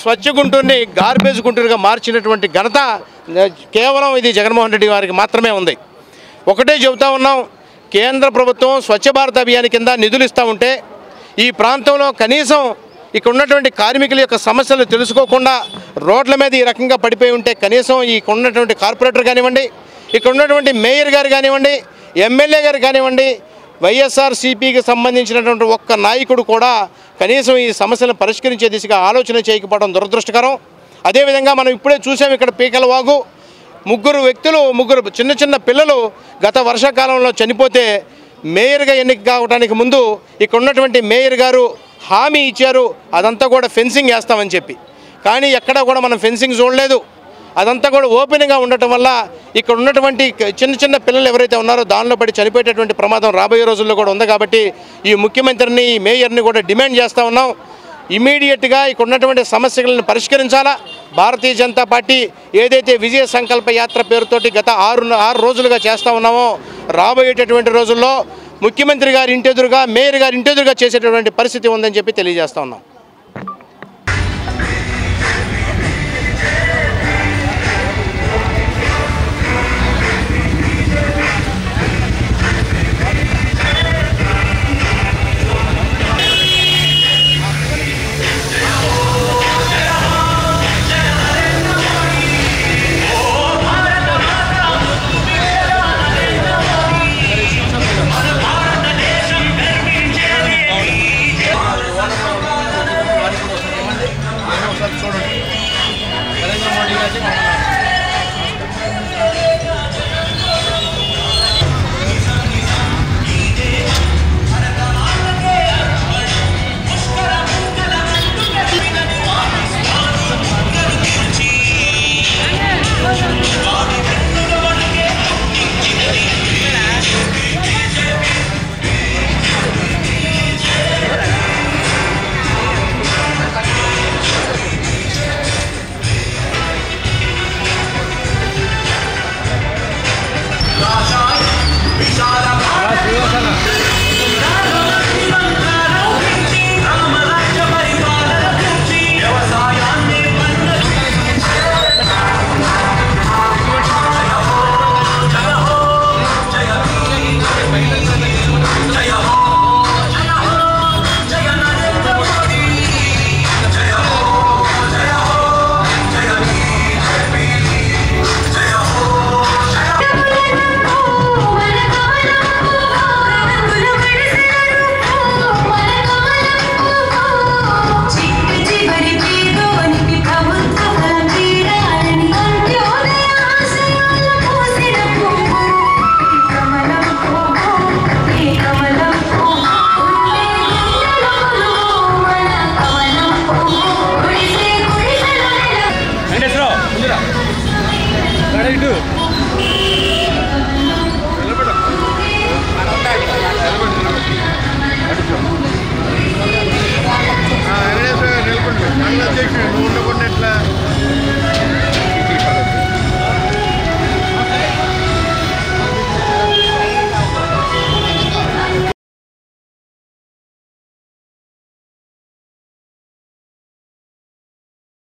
స్వచ్ఛ గుంటూరుని garbage గుంటూరుగా మార్చినటువంటి ఘనత కేవలం ఇది జగన్మోహన్ రెడ్డి వారికి మాత్రమే ఉంది. ఒకటే చెబుతా ఉన్నాం, కేంద్ర ప్రభుత్వం స్వచ్ఛ భారత్ అభియాన్ కింద నిధులు ఇస్తూ ఉంటే ఈ ప్రాంతంలో కనీసం ఇక్కడ ఉన్నటువంటి కార్మికుల యొక్క సమస్యలు తెలుసుకోకుండా రోడ్ల మీద ఈ రకంగా పడిపోయి ఉంటే కనీసం ఇక్కడ ఉన్నటువంటి కార్పొరేటర్ కానివ్వండి, ఇక్కడ ఉన్నటువంటి మేయర్ గారు కానివ్వండి, ఎమ్మెల్యే గారు కానివ్వండి, వైఎస్ఆర్సీపీకి సంబంధించినటువంటి ఒక్క నాయకుడు కూడా కనీసం ఈ సమస్యలను పరిష్కరించే దిశగా ఆలోచన చేయకపోవడం దురదృష్టకరం. అదేవిధంగా మనం ఇప్పుడే చూసాం, ఇక్కడ పీకలవాగు ముగ్గురు చిన్న పిల్లలు గత వర్షాకాలంలో చనిపోతే మేయర్గా ఎన్నిక కావడానికి ముందు ఇక్కడ ఉన్నటువంటి మేయర్ గారు హామీ ఇచ్చారు, అదంతా కూడా ఫెన్సింగ్ వేస్తామని చెప్పి. కానీ ఎక్కడా కూడా మనం ఫెన్సింగ్ చూడలేదు. అదంతా కూడా ఓపెన్గా ఉండటం వల్ల ఇక్కడ ఉన్నటువంటి చిన్న పిల్లలు ఎవరైతే ఉన్నారో దానిలో పడి చనిపోయేటటువంటి ప్రమాదం రాబోయే రోజుల్లో కూడా ఉంది. కాబట్టి ఈ ముఖ్యమంత్రిని ఈ మేయర్ని కూడా డిమాండ్ చేస్తూ ఉన్నాం, ఇమీడియట్గా ఇక్కడ ఉన్నటువంటి సమస్యలను పరిష్కరించాలా. భారతీయ జనతా పార్టీ ఏదైతే విజయ సంకల్ప యాత్ర పేరుతోటి గత 6 రోజులుగా చేస్తూ ఉన్నామో రాబోయేటటువంటి రోజుల్లో ముఖ్యమంత్రి గారి ఇంటెదురుగా మేయర్ గారి ఇంటెదురుగా చేసేటటువంటి పరిస్థితి ఉందని చెప్పి తెలియజేస్తూ ఉన్నాం.